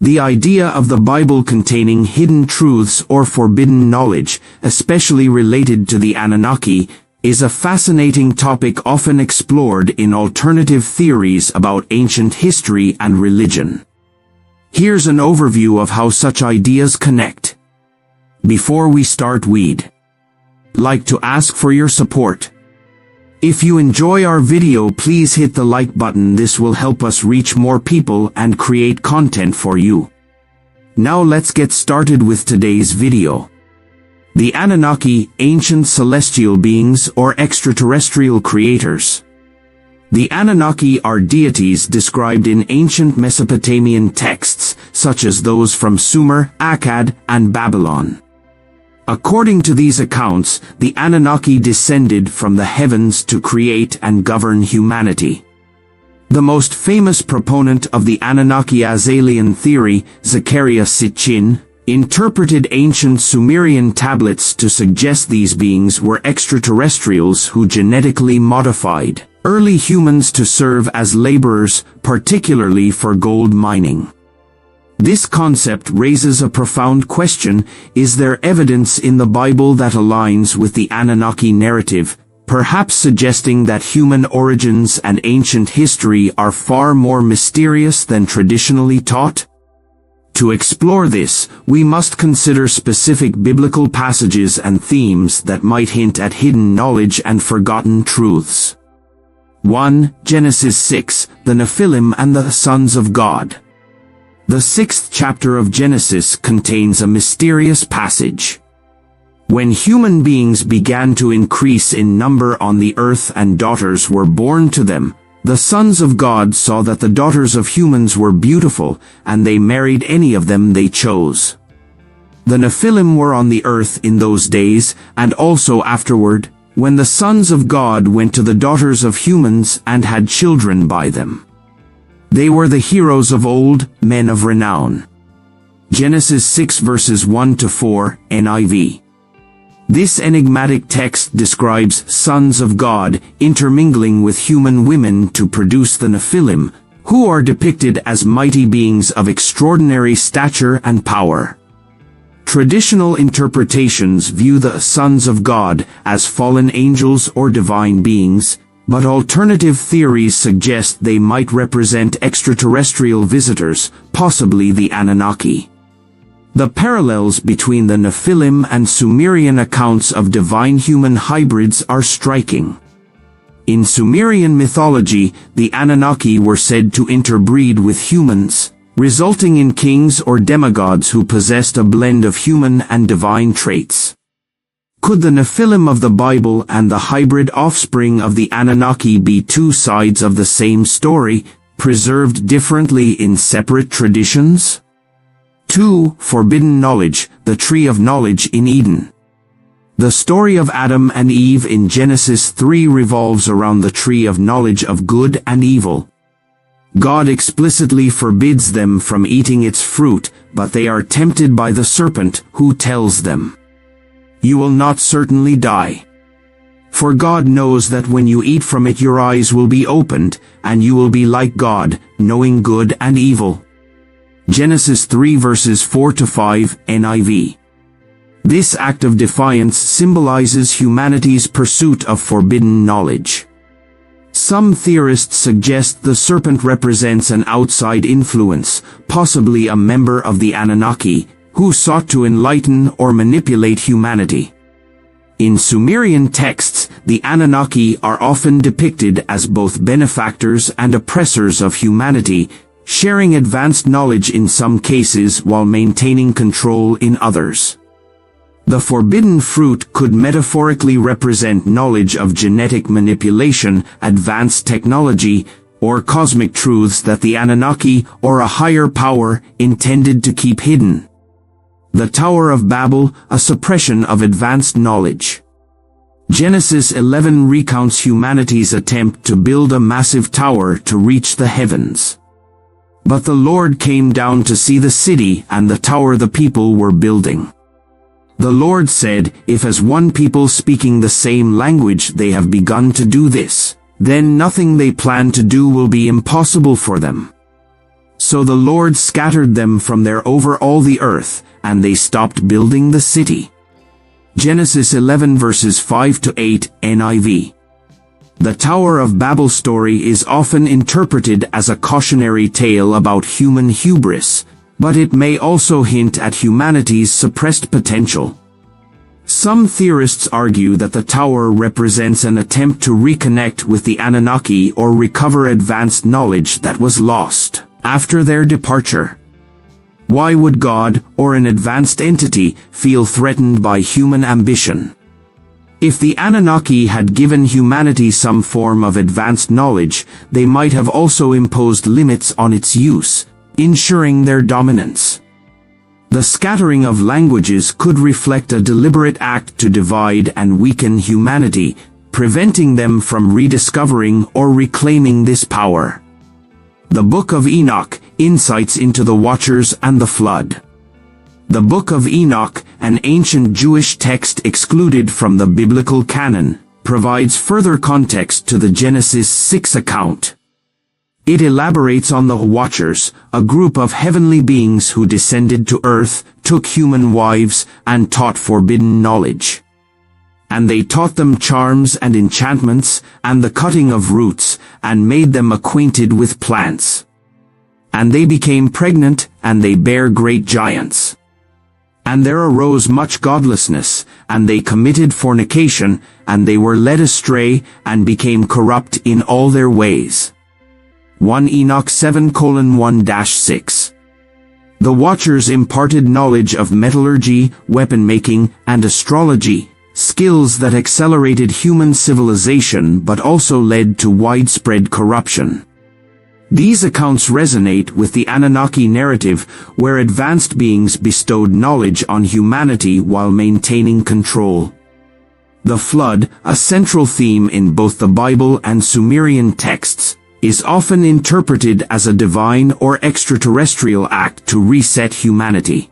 The idea of the Bible containing hidden truths or forbidden knowledge, especially related to the Anunnaki, is a fascinating topic often explored in alternative theories about ancient history and religion. Here's an overview of how such ideas connect. Before we start, we'd like to ask for your support. If you enjoy our video, please hit the like button. This will help us reach more people and create content for you. Now let's get started with today's video. The Anunnaki, ancient celestial beings or extraterrestrial creators. The Anunnaki are deities described in ancient Mesopotamian texts, such as those from Sumer, Akkad, and Babylon. According to these accounts, the Anunnaki descended from the heavens to create and govern humanity. The most famous proponent of the Anunnaki alien theory, Zecharia Sitchin, interpreted ancient Sumerian tablets to suggest these beings were extraterrestrials who genetically modified early humans to serve as laborers, particularly for gold mining. This concept raises a profound question: is there evidence in the Bible that aligns with the Anunnaki narrative, perhaps suggesting that human origins and ancient history are far more mysterious than traditionally taught? To explore this, we must consider specific biblical passages and themes that might hint at hidden knowledge and forgotten truths. 1. Genesis 6, the Nephilim and the Sons of God. The 6th chapter of Genesis contains a mysterious passage. When human beings began to increase in number on the earth and daughters were born to them, the sons of God saw that the daughters of humans were beautiful, and they married any of them they chose. The Nephilim were on the earth in those days, and also afterward, when the sons of God went to the daughters of humans and had children by them. They were the heroes of old, men of renown. Genesis 6 verses 1 to 4, NIV. This enigmatic text describes sons of God intermingling with human women to produce the Nephilim, who are depicted as mighty beings of extraordinary stature and power. Traditional interpretations view the sons of God as fallen angels or divine beings, but alternative theories suggest they might represent extraterrestrial visitors, possibly the Anunnaki. The parallels between the Nephilim and Sumerian accounts of divine human hybrids are striking. In Sumerian mythology, the Anunnaki were said to interbreed with humans, resulting in kings or demigods who possessed a blend of human and divine traits. Could the Nephilim of the Bible and the hybrid offspring of the Anunnaki be two sides of the same story, preserved differently in separate traditions? 2. Forbidden knowledge, the tree of knowledge in Eden. The story of Adam and Eve in Genesis 3 revolves around the tree of knowledge of good and evil. God explicitly forbids them from eating its fruit, but they are tempted by the serpent, who tells them, "You will not certainly die. For God knows that when you eat from it your eyes will be opened, and you will be like God, knowing good and evil." Genesis 3 verses 4 to 5, NIV. This act of defiance symbolizes humanity's pursuit of forbidden knowledge. Some theorists suggest the serpent represents an outside influence, possibly a member of the Anunnaki, who sought to enlighten or manipulate humanity. In Sumerian texts, the Anunnaki are often depicted as both benefactors and oppressors of humanity, sharing advanced knowledge in some cases while maintaining control in others. The forbidden fruit could metaphorically represent knowledge of genetic manipulation, advanced technology, or cosmic truths that the Anunnaki or a higher power intended to keep hidden. The Tower of Babel, a suppression of advanced knowledge. Genesis 11 recounts humanity's attempt to build a massive tower to reach the heavens. But the Lord came down to see the city and the tower the people were building. The Lord said, "If as one people speaking the same language they have begun to do this, then nothing they plan to do will be impossible for them." So the Lord scattered them from there over all the earth, and they stopped building the city. Genesis 11 verses 5 to 8, NIV. The Tower of Babel story is often interpreted as a cautionary tale about human hubris, but it may also hint at humanity's suppressed potential. Some theorists argue that the tower represents an attempt to reconnect with the Anunnaki or recover advanced knowledge that was lost after their departure. Why would God, or an advanced entity, feel threatened by human ambition? If the Anunnaki had given humanity some form of advanced knowledge, they might have also imposed limits on its use, ensuring their dominance. The scattering of languages could reflect a deliberate act to divide and weaken humanity, preventing them from rediscovering or reclaiming this power. The Book of Enoch, Insights into the Watchers and the Flood. The Book of Enoch, an ancient Jewish text excluded from the biblical canon, provides further context to the Genesis 6 account. It elaborates on the Watchers, a group of heavenly beings who descended to earth, took human wives, and taught forbidden knowledge. And they taught them charms and enchantments, and the cutting of roots, and made them acquainted with plants. And they became pregnant, and they bare great giants. And there arose much godlessness, and they committed fornication, and they were led astray, and became corrupt in all their ways. 1 Enoch 7:1-6. The Watchers imparted knowledge of metallurgy, weapon-making, and astrology, skills that accelerated human civilization but also led to widespread corruption. These accounts resonate with the Anunnaki narrative, where advanced beings bestowed knowledge on humanity while maintaining control. The flood, a central theme in both the Bible and Sumerian texts, is often interpreted as a divine or extraterrestrial act to reset humanity.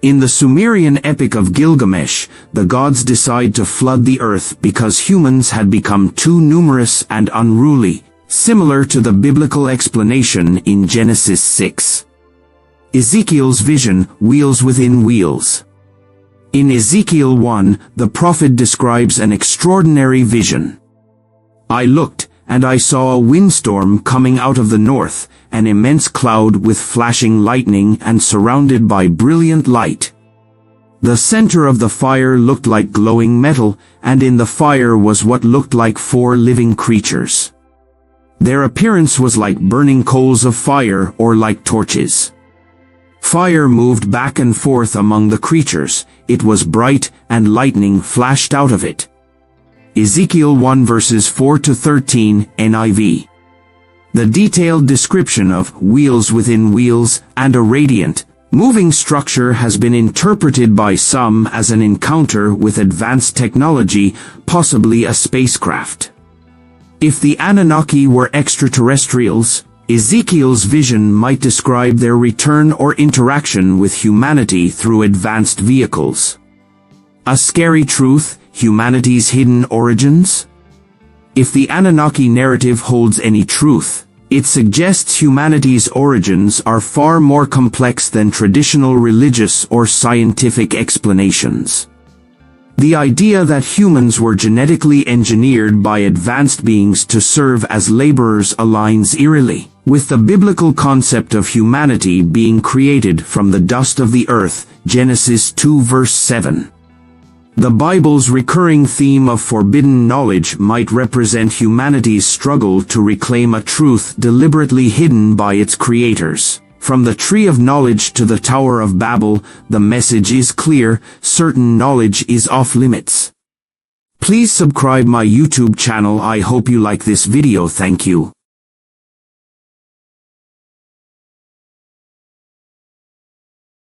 In the Sumerian epic of Gilgamesh, the gods decide to flood the earth because humans had become too numerous and unruly, similar to the biblical explanation in Genesis 6. Ezekiel's vision, wheels within wheels. In Ezekiel 1, the prophet describes an extraordinary vision. I looked, and I saw a windstorm coming out of the north, an immense cloud with flashing lightning and surrounded by brilliant light. The center of the fire looked like glowing metal, and in the fire was what looked like 4 living creatures. Their appearance was like burning coals of fire or like torches. Fire moved back and forth among the creatures, it was bright, and lightning flashed out of it. Ezekiel 1 verses 4-13, NIV. The detailed description of wheels within wheels and a radiant, moving structure has been interpreted by some as an encounter with advanced technology, possibly a spacecraft. If the Anunnaki were extraterrestrials, Ezekiel's vision might describe their return or interaction with humanity through advanced vehicles. A scary truth, humanity's hidden origins? If the Anunnaki narrative holds any truth, it suggests humanity's origins are far more complex than traditional religious or scientific explanations. The idea that humans were genetically engineered by advanced beings to serve as laborers aligns eerily with the biblical concept of humanity being created from the dust of the earth, Genesis 2 verse 7. The Bible's recurring theme of forbidden knowledge might represent humanity's struggle to reclaim a truth deliberately hidden by its creators. From the Tree of Knowledge to the Tower of Babel, the message is clear: certain knowledge is off limits. Please subscribe my YouTube channel. I hope you like this video. Thank you.